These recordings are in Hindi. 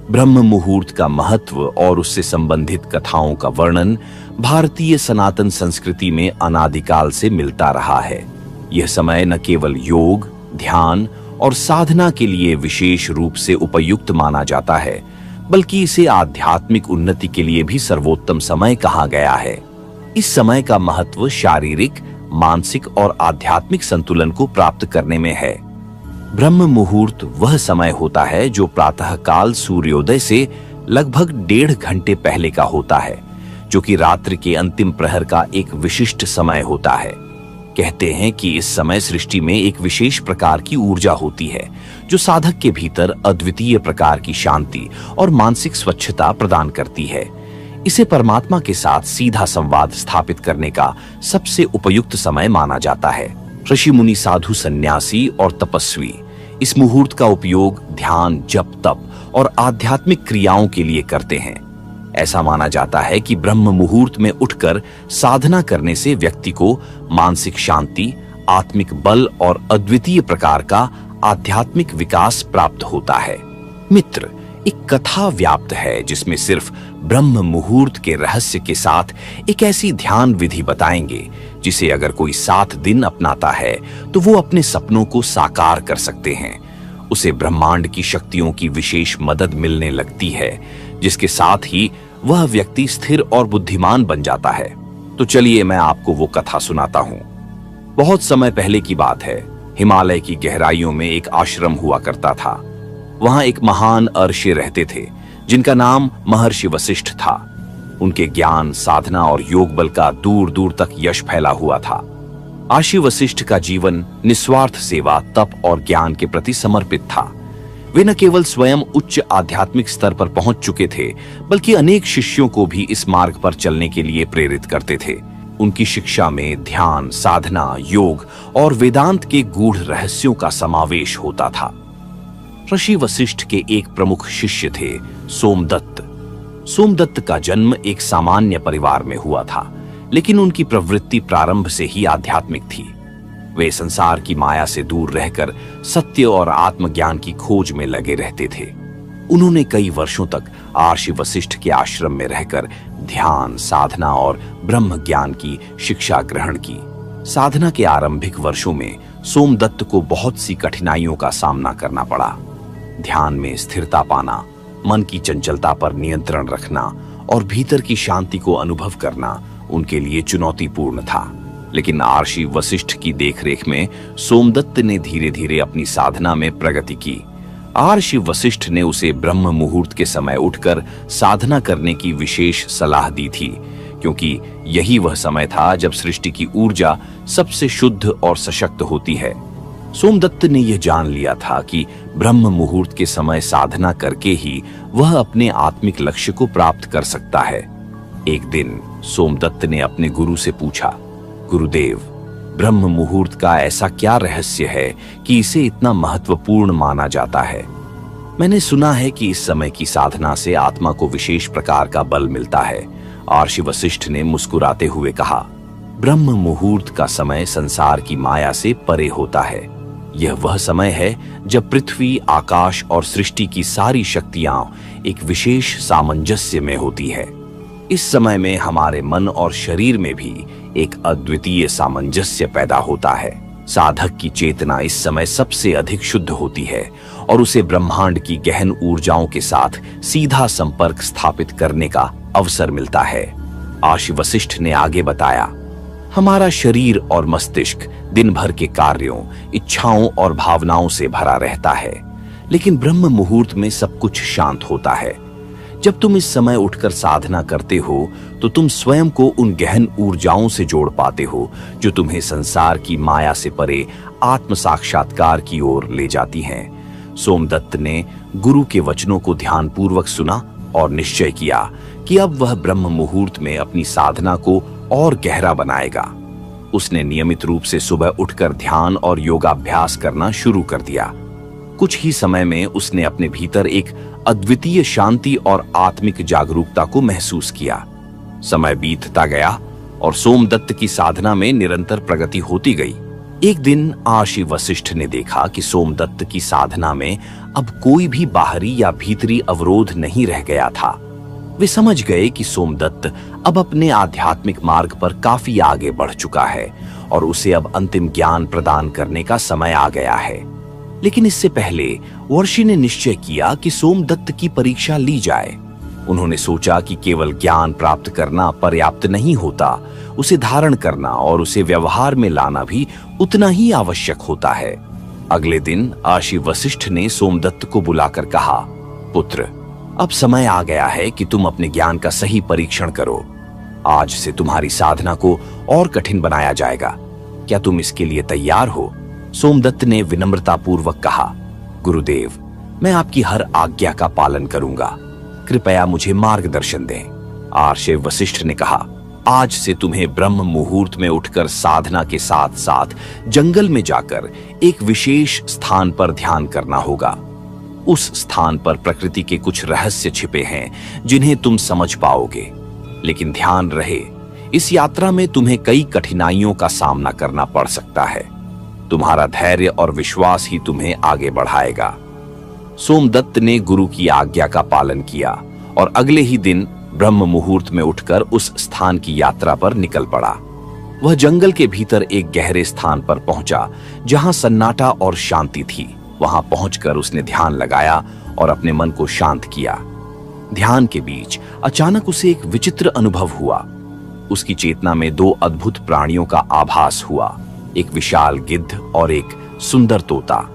ब्रह्म मुहूर्त का महत्व और उससे संबंधित कथाओं का वर्णन भारतीय सनातन संस्कृति में अनादिकाल से मिलता रहा है। यह समय न केवल योग, ध्यान और साधना के लिए विशेष रूप से उपयुक्त माना जाता है, बल्कि इसे आध्यात्मिक उन्नति के लिए भी सर्वोत्तम समय कहा गया है। इस समय का महत्व शारीरिक, मानसिक और आध्यात्मिक संतुलन को प्राप्त करने में है। ब्रह्म मुहूर्त वह समय होता है जो प्रातः काल सूर्योदय से लगभग 1.5 घंटे पहले का होता है, जो कि रात्रि के अंतिम प्रहर का एक विशिष्ट समय होता है। कहते हैं कि इस समय सृष्टि में एक विशेष प्रकार की ऊर्जा होती है जो साधक के भीतर अद्वितीय प्रकार की शांति और मानसिक स्वच्छता प्रदान करती है। इसे परमात्मा के साथ सीधा संवाद स्थापित करने का सबसे उपयुक्त समय माना जाता है। ऋषि मुनि, साधु, सन्यासी और तपस्वी इस मुहूर्त का उपयोग ध्यान, जप, तप और आध्यात्मिक क्रियाओं के लिए करते हैं। ऐसा माना जाता है कि ब्रह्म मुहूर्त में उठकर साधना करने से व्यक्ति को मानसिक शांति, आत्मिक बल और अद्वितीय प्रकार का आध्यात्मिक विकास प्राप्त होता है। मित्र, एक कथा व्याप्त है जिसमें सिर्फ ब्रह्म मुहूर्त के रहस्य के साथ एक ऐसी ध्यान विधि बताएंगे जिसे अगर कोई 7 दिन अपनाता है तो वो अपने सपनों को साकार कर सकते हैं। उसे ब्रह्मांड की शक्तियों की विशेष मदद मिलने लगती है, जिसके साथ ही वह व्यक्ति स्थिर और बुद्धिमान बन जाता है। तो चलिए मैं आपको वो कथा सुनाता हूँ। बहुत समय पहले की बात है। हिमालय की गहराइयों में एक आश्रम हुआ करता था। वहां एक महान अर्षि रहते थे जिनका नाम महर्षि वशिष्ठ था। उनके ज्ञान, साधना और योग बल का दूर दूर तक यश फैला हुआ था। आशी वशिष्ठ का जीवन निस्वार्थ सेवा, तप और ज्ञान के प्रति समर्पित था। वे न केवल स्वयं उच्च आध्यात्मिक स्तर पर पहुंच चुके थे, बल्कि अनेक शिष्यों को भी इस मार्ग पर चलने के लिए प्रेरित करते थे। उनकी शिक्षा में ध्यान, साधना, योग और वेदांत के गूढ़ रहस्यों का समावेश होता था। ऋषि वशिष्ठ के एक प्रमुख शिष्य थे सोमदत्त। सोमदत्त का जन्म एक सामान्य परिवार में हुआ था, लेकिन उनकी प्रवृत्ति प्रारंभ से ही आध्यात्मिक थी। वे संसार की माया से दूर रहकर सत्य और आत्मज्ञान की खोज में लगे रहते थे। उन्होंने कई वर्षों तक आर्षि वशिष्ठ के आश्रम में रहकर ध्यान, साधना और ब्रह्म ज्ञान की शिक्षा ग्रहण की। साधना के आरंभिक वर्षों में सोमदत्त को बहुत सी कठिनाइयों का सामना करना पड़ा। ध्यान में स्थिरता पाना, मन की चंचलता पर नियंत्रण रखना और भीतर की शांति को अनुभव करना उनके लिए चुनौतीपूर्ण था। लेकिन आर्षि वशिष्ठ की देखरेख में सोमदत्त ने धीरे धीरे अपनी साधना में प्रगति की। आर्षि वशिष्ठ ने उसे ब्रह्म मुहूर्त के समय उठकर साधना करने की विशेष सलाह दी थी, क्योंकि यही वह समय था जब सृष्टि की ऊर्जा सबसे शुद्ध और सशक्त होती है। सोमदत्त ने यह जान लिया था कि ब्रह्म मुहूर्त के समय साधना करके ही वह अपने आत्मिक लक्ष्य को प्राप्त कर सकता है। एक दिन सोमदत्त ने अपने गुरु से पूछा, गुरुदेव, ब्रह्म मुहूर्त का ऐसा क्या रहस्य है कि इसे इतना महत्वपूर्ण माना जाता है? मैंने सुना है कि इस समय की साधना से आत्मा को विशेष प्रकार का बल मिलता है। आर्षि वशिष्ठ ने मुस्कुराते हुए कहा, ब्रह्म मुहूर्त का समय संसार की माया से परे होता है। यह वह समय है जब पृथ्वी, आकाश और सृष्टि की सारी शक्तियां एक विशेष सामंजस्य में होती है। इस समय में हमारे मन और शरीर में भी एक अद्वितीय सामंजस्य पैदा होता है। साधक की चेतना इस समय सबसे अधिक शुद्ध होती है और उसे ब्रह्मांड की गहन ऊर्जाओं के साथ सीधा संपर्क स्थापित करने का अवसर मिलता है। आर्षि वशिष्ठ ने आगे बताया, हमारा शरीर और मस्तिष्क दिन भर के कार्यों, इच्छाओं और भावनाओं से भरा रहता है, लेकिन ब्रह्म मुहूर्त में सब कुछ शांत होता है। जब तुम इस समय उठकर साधना करते हो तो तुम स्वयं को उन गहन ऊर्जाओं से जोड़ पाते हो जो तुम्हें संसार की माया से परे आत्म साक्षात्कार की ओर ले जाती हैं। सोमदत्त ने गुरु के वचनों को ध्यानपूर्वक सुना और निश्चय किया कि अब वह ब्रह्म मुहूर्त में अपनी साधना को और गहरा बनाएगा। उसने नियमित रूप से सुबह उठकर ध्यान और योगाभ्यास करना शुरू कर दिया। कुछ ही समय में उसने अपने भीतर एक अद्वितीय शांति और आत्मिक जागरूकता को महसूस किया। समय बीतता गया और सोमदत्त की साधना में निरंतर प्रगति होती गई। एक दिन आशी वशिष्ठ ने देखा कि सोमदत्त की साधना में अब कोई भी बाहरी या भीतरी अवरोध नहीं रह गया था। वे समझ गए कि सोमदत्त अब अपने आध्यात्मिक मार्ग पर काफी आगे बढ़ चुका है और उसे अब अंतिम ज्ञान प्रदान करने का समय आ गया है। लेकिन इससे पहले वर्षि ने निश्चय किया कि सोमदत्त की परीक्षा ली जाए। उन्होंने सोचा कि केवल ज्ञान प्राप्त करना पर्याप्त नहीं होता, उसे धारण करना और उसे व्यवहार में लाना भी उतना ही आवश्यक होता है। अगले दिन आशी वशिष्ठ ने सोमदत्त को बुलाकर कहा, पुत्र, अब समय आ गया है कि तुम अपने ज्ञान का सही परीक्षण करो। आज से तुम्हारी साधना को और कठिन बनाया जाएगा। क्या तुम इसके लिए तैयार हो? सोमदत्त ने विनम्रतापूर्वक कहा, गुरुदेव, मैं आपकी हर आज्ञा का पालन करूंगा। कृपया मुझे मार्गदर्शन दें। आर्षे वशिष्ठ ने कहा, आज से तुम्हें ब्रह्म मुहूर्त में उठकर साधना के साथ साथ जंगल में जाकर एक विशेष स्थान पर ध्यान करना होगा। उस स्थान पर प्रकृति के कुछ रहस्य छिपे हैं जिन्हें तुम समझ पाओगे। लेकिन ध्यान रहे, इस यात्रा में तुम्हें कई कठिनाइयों का सामना करना पड़ सकता है। तुम्हारा धैर्य और विश्वास ही तुम्हें आगे बढ़ाएगा। सोमदत्त ने गुरु की आज्ञा का पालन किया और अगले ही दिन ब्रह्म मुहूर्त में उठकर उस स्थान की यात्रा पर निकल पड़ा। वह जंगल के भीतर एक गहरे स्थान पर पहुंचा जहां सन्नाटा और शांति थी। वहां पहुंचकर उसने ध्यान लगाया और अपने मन को शांत किया। ध्यान के बीच अचानक उसे एक विचित्र अनुभव हुआ। उसकी चेतना में दो अद्भुत प्राणियों का आभास हुआ, एक विशाल गिद्ध और एक सुंदर तोता।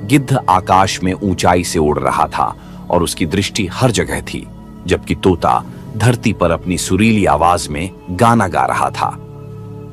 गिद्ध आकाश में ऊंचाई से उड़ रहा था और उसकी दृष्टि हर जगह थी, जबकि तोता धरती पर अपनी सुरीली आवाज में गाना गा रहा था।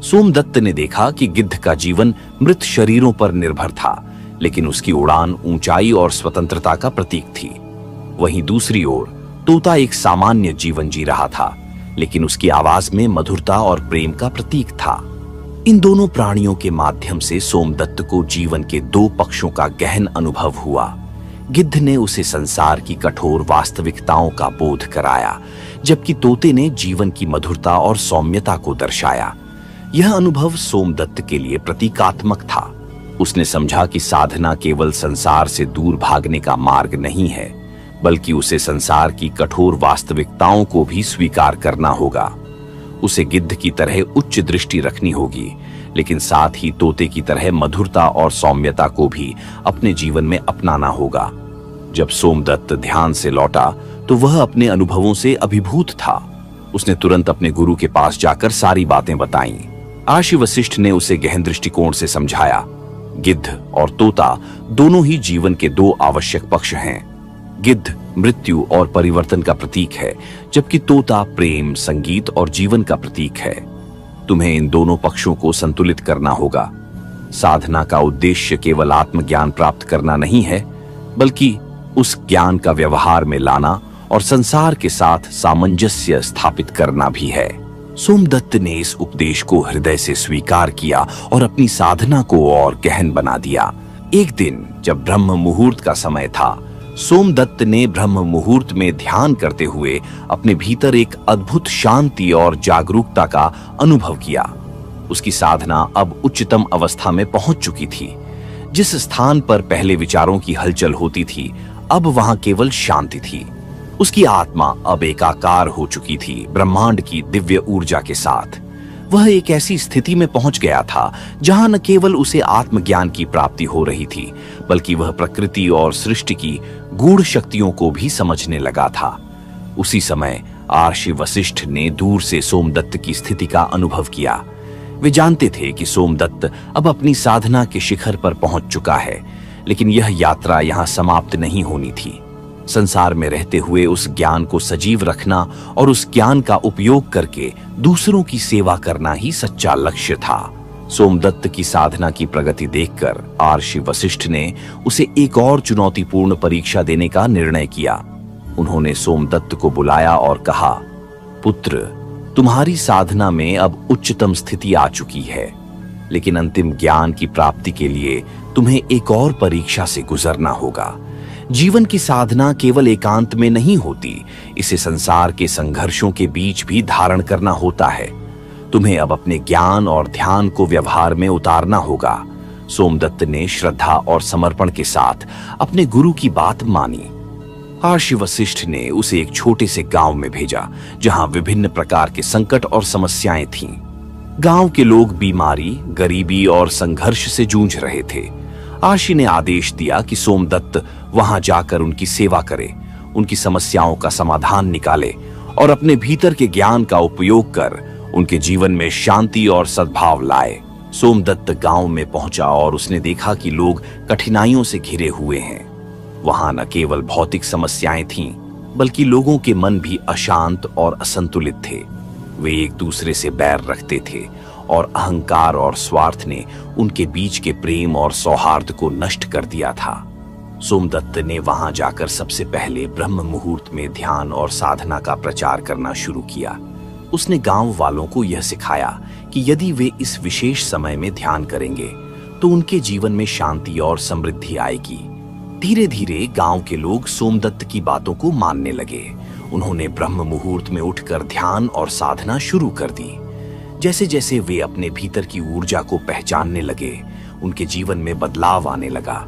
सोमदत्त ने देखा कि गिद्ध का जीवन मृत शरीरों पर निर्भर था, लेकिन उसकी उड़ान ऊंचाई और स्वतंत्रता का प्रतीक थी। वहीं दूसरी ओर तोता एक सामान्य जीवन जी रहा था, लेकिन उसकी आवाज में मधुरता और प्रेम का प्रतीक था। इन दोनों प्राणियों के माध्यम से सोमदत्त को जीवन के दो पक्षों का गहन अनुभव हुआ। गिद्ध ने उसे संसार की कठोर वास्तविकताओं का बोध कराया, जबकि तोते ने जीवन की मधुरता और सौम्यता को दर्शाया। यह अनुभव सोमदत्त के लिए प्रतीकात्मक था। उसने समझा कि साधना केवल संसार से दूर भागने का मार्ग नहीं है, बल्कि उसे संसार की कठोर वास्तविकताओं को भी स्वीकार करना होगा। उसे गिद्ध की तरह उच्च दृष्टि रखनी होगी, लेकिन साथ ही तोते की तरह मधुरता और सौम्यता को भी अपने जीवन में अपनाना होगा। जब सोमदत्त ध्यान से लौटा तो वह अपने अनुभवों से अभिभूत था। उसने तुरंत अपने गुरु के पास जाकर सारी बातें बताईं। आशी वशिष्ठ ने उसे गहन दृष्टिकोण से समझाया। गिद्ध और तोता दोनों ही जीवन के दो आवश्यक पक्ष हैं। गिद्ध मृत्यु और परिवर्तन का प्रतीक है, जबकि तोता प्रेम, संगीत और जीवन का प्रतीक है। तुम्हें इन दोनों पक्षों को संतुलित करना होगा। साधना का उद्देश्य केवल आत्मज्ञान प्राप्त करना नहीं है, बल्कि उस ज्ञान का व्यवहार में लाना और संसार के साथ सामंजस्य स्थापित करना भी है। सोमदत्त ने इस उपदेश को हृदय से स्वीकार किया और अपनी साधना को और गहन बना दिया। एक दिन जब ब्रह्म मुहूर्त का समय था, सोमदत्त ने ब्रह्म मुहूर्त में ध्यान करते हुए अपने भीतर एक अद्भुत शांति और जागरूकता का अनुभव किया। उसकी साधना अब उच्चतम अवस्था में पहुंच चुकी थी। जिस स्थान पर पहले विचारों की हलचल होती थी, अब वहां केवल शांति थी। उसकी आत्मा अब एकाकार हो चुकी थी, ब्रह्मांड की दिव्य ऊर्जा के साथ। वह एक ऐसी स्थिति में पहुंच गया था जहां न केवल उसे आत्मज्ञान की प्राप्ति हो रही थी, बल्कि वह प्रकृति और सृष्टि की गूढ़ शक्तियों को भी समझने लगा था। उसी समय आर्षि वशिष्ठ ने दूर से सोमदत्त की स्थिति का अनुभव किया। वे जानते थे कि सोमदत्त अब अपनी साधना के शिखर पर पहुंच चुका है, लेकिन यह यात्रा यहां समाप्त नहीं होनी थी। संसार में रहते हुए उस ज्ञान को सजीव रखना और उस ज्ञान का उपयोग करके दूसरों की सेवा करना ही सच्चा लक्ष्य था। सोमदत्त की साधना की प्रगति देखकर आर्षि वशिष्ठ ने उसे एक और चुनौतीपूर्ण परीक्षा देने का निर्णय किया। उन्होंने सोमदत्त को बुलाया और कहा, पुत्र, तुम्हारी साधना में अब उच्चतम स्थिति आ चुकी है, लेकिन अंतिम ज्ञान की प्राप्ति के लिए तुम्हें एक और परीक्षा से गुजरना होगा। जीवन की साधना केवल एकांत में नहीं होती, इसे संसार के संघर्षों के बीच भी धारण करना होता है। तुम्हें अब अपने ज्ञान और ध्यान को व्यवहार में उतारना होगा। सोमदत्त ने श्रद्धा और समर्पण के साथ अपने गुरु की बात मानी। महर्षि वशिष्ठ ने उसे एक छोटे से गांव में भेजा जहां विभिन्न प्रकार के संकट और समस्याएं थीं। गांव के लोग बीमारी, गरीबी और संघर्ष से जूझ रहे थे। महर्षि ने आदेश दिया कि सोमदत्त वहां जाकर उनकी सेवा करे, उनकी समस्याओं का समाधान निकाले और अपने भीतर के ज्ञान का उपयोग कर उनके जीवन में शांति और सद्भाव लाए। सोमदत्त गांव में पहुंचा और उसने देखा कि लोग कठिनाइयों से घिरे हुए हैं। वहां न केवल भौतिक समस्याएं थीं, बल्कि लोगों के मन भी अशांत और असंतुलित थे। वे एक दूसरे से बैर रखते थे और अहंकार और स्वार्थ ने उनके बीच के प्रेम और सौहार्द को नष्ट कर दिया था। सोमदत्त ने वहां जाकर सबसे पहले ब्रह्म मुहूर्त में ध्यान और साधना का प्रचार करना शुरू किया। उसने गांव वालों को यह सिखाया कि यदि वे इस विशेष समय में ध्यान करेंगे तो उनके जीवन में शांति और समृद्धि आएगी। धीरे धीरे गांव के लोग सोमदत्त की बातों को मानने लगे। उन्होंने ब्रह्म मुहूर्त में उठकर ध्यान और साधना शुरू कर दी। जैसे जैसे वे अपने भीतर की ऊर्जा को पहचानने लगे, उनके जीवन में बदलाव आने लगा।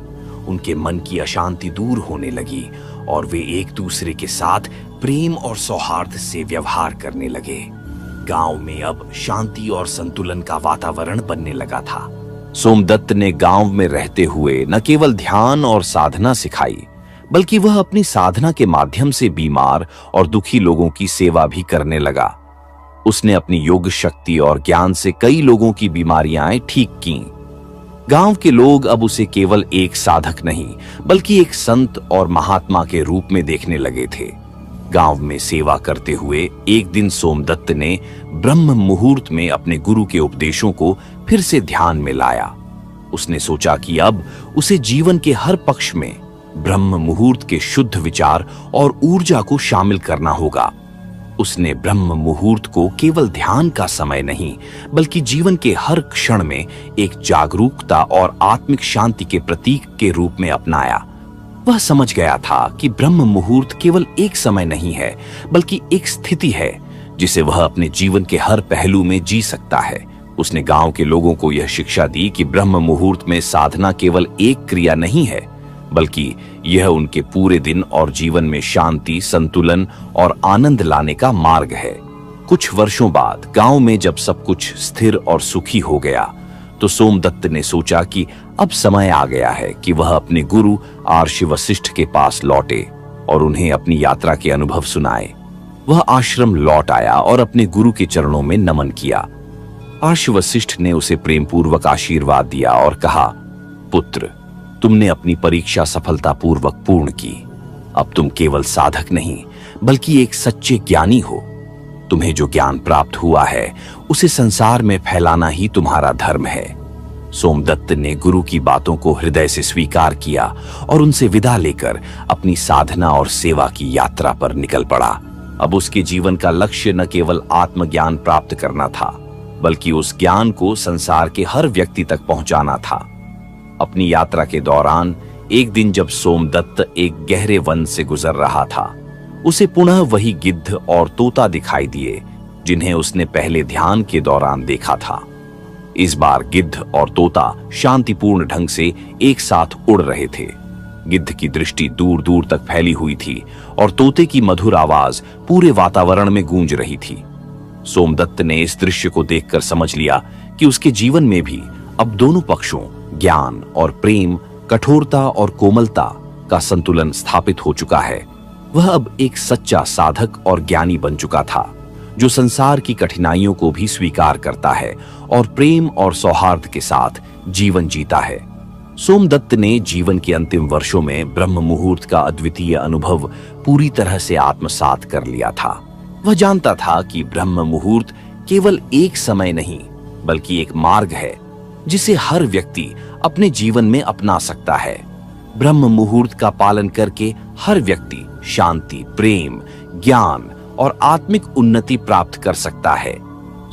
उनके मन की अशांति दूर होने लगी और वे एक दूसरे के साथ प्रेम और सौहार्द से व्यवहार करने लगे। गांव में अब शांति और संतुलन का वातावरण बनने लगा था। सोमदत्त ने गांव में रहते हुए न केवल ध्यान और साधना सिखाई, बल्कि वह अपनी साधना के माध्यम से बीमार और दुखी लोगों की सेवा भी करने लगा। उसने अपनी योग शक्ति और ज्ञान से कई लोगों की बीमारियां ठीक कीं। गांव के लोग अब उसे केवल एक साधक नहीं, बल्कि एक संत और महात्मा के रूप में देखने लगे थे। गांव में सेवा करते हुए एक दिन सोमदत्त ने ब्रह्म मुहूर्त में अपने गुरु के उपदेशों को फिर से ध्यान में लाया। उसने सोचा कि अब उसे जीवन के हर पक्ष में ब्रह्म मुहूर्त के शुद्ध विचार और ऊर्जा को शामिल करना होगा। उसने ब्रह्म मुहूर्त को केवल ध्यान का समय नहीं, बल्कि जीवन के हर क्षण में एक जागरूकता और आत्मिक शांति के प्रतीक के रूप में अपनाया। वह समझ गया था कि ब्रह्म मुहूर्त केवल एक समय नहीं है, बल्कि एक स्थिति है जिसे वह अपने जीवन के हर पहलू में जी सकता है। उसने गांव के लोगों को यह शिक्षा दी कि ब्रह्म मुहूर्त में साधना केवल एक क्रिया नहीं है, बल्कि यह उनके पूरे दिन और जीवन में शांति, संतुलन और आनंद लाने का मार्ग है। कुछ वर्षों बाद गांव में जब सब कुछ स्थिर और सुखी हो गया, तो सोमदत्त ने सोचा कि अब समय आ गया है कि वह अपने गुरु महर्षि वशिष्ठ के पास लौटे और उन्हें अपनी यात्रा के अनुभव सुनाए। वह आश्रम लौट आया और अपने गुरु के चरणों में नमन किया। महर्षि वशिष्ठ ने उसे प्रेम पूर्वक आशीर्वाद दिया और कहा, पुत्र, तुमने अपनी परीक्षा सफलतापूर्वक पूर्ण की। अब तुम केवल साधक नहीं, बल्कि एक सच्चे ज्ञानी हो। तुम्हें जो ज्ञान प्राप्त हुआ है, उसे संसार में फैलाना ही तुम्हारा धर्म है। सोमदत्त ने गुरु की बातों को हृदय से स्वीकार किया और उनसे विदा लेकर अपनी साधना और सेवा की यात्रा पर निकल पड़ा। अब उसके जीवन का लक्ष्य न केवल आत्मज्ञान प्राप्त करना था, बल्कि उस ज्ञान को संसार के हर व्यक्ति तक पहुंचाना था। अपनी यात्रा के दौरान एक दिन जब सोमदत्त एक गहरे वन से गुजर रहा था, उसे पुनः वही गिद्ध और तोता दिखाई दिए जिन्हें उसने पहले ध्यान के दौरान देखा था। इस बार गिद्ध और तोता शांतिपूर्ण ढंग से एक साथ उड़ रहे थे। गिद्ध की दृष्टि दूर दूर तक फैली हुई थी और तोते की मधुर आवाज पूरे वातावरण में गूंज रही थी। सोमदत्त ने इस दृश्य को देखकर समझ लिया कि उसके जीवन में भी अब दोनों पक्षों, ज्ञान और प्रेम, कठोरता और कोमलता का संतुलन स्थापित हो चुका है। वह अब एक सच्चा साधक और ज्ञानी बन चुका था, जो संसार की कठिनाइयों को भी स्वीकार करता है और प्रेम और सौहार्द के साथ जीवन जीता है। सोमदत्त ने जीवन के अंतिम वर्षों में ब्रह्म मुहूर्त का अद्वितीय अनुभव पूरी तरह से आत्मसात कर लिया था। वह जानता था कि ब्रह्म मुहूर्त केवल एक समय नहीं, बल्कि एक मार्ग है जिसे हर व्यक्ति अपने जीवन में अपना सकता है। ब्रह्म मुहूर्त का पालन करके हर व्यक्ति शांति, प्रेम, ज्ञान और आत्मिक उन्नति प्राप्त कर सकता है।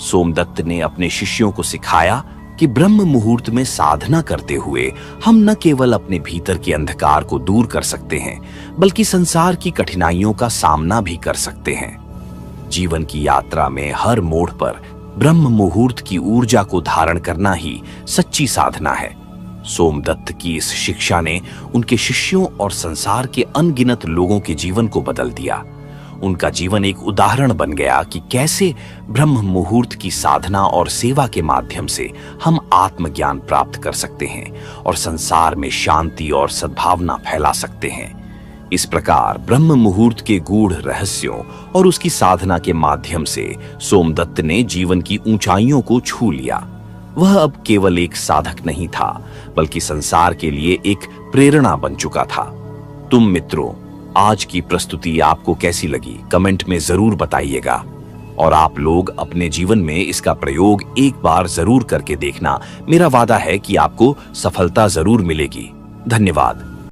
सोमदत्त ने अपने शिष्यों को सिखाया कि ब्रह्म मुहूर्त में साधना करते हुए हम न केवल अपने भीतर के अंधकार को दूर कर सकते हैं, बल्कि संसार की कठिनाइयों का सामना भी कर सकते हैं। जीवन की यात्रा में हर मोड़ पर ब्रह्म मुहूर्त की ऊर्जा को धारण करना ही सच्ची साधना है। सोमदत्त की इस शिक्षा ने उनके शिष्यों और संसार के अनगिनत लोगों के जीवन को बदल दिया। उनका जीवन एक उदाहरण बन गया कि कैसे ब्रह्म मुहूर्त की साधना और सेवा के माध्यम से हम आत्मज्ञान प्राप्त कर सकते हैं और संसार में शांति और सद्भावना फैला सकते हैं। इस प्रकार ब्रह्म मुहूर्त के गूढ़ रहस्यों और उसकी साधना के माध्यम से सोमदत्त ने जीवन की ऊंचाइयों को छू लिया। वह अब केवल एक साधक नहीं था, बल्कि संसार के लिए एक प्रेरणा बन चुका था। तुम मित्रों, आज की प्रस्तुति आपको कैसी लगी कमेंट में जरूर बताइएगा, और आप लोग अपने जीवन में इसका प्रयोग एक बार जरूर करके देखना। मेरा वादा है कि आपको सफलता जरूर मिलेगी। धन्यवाद।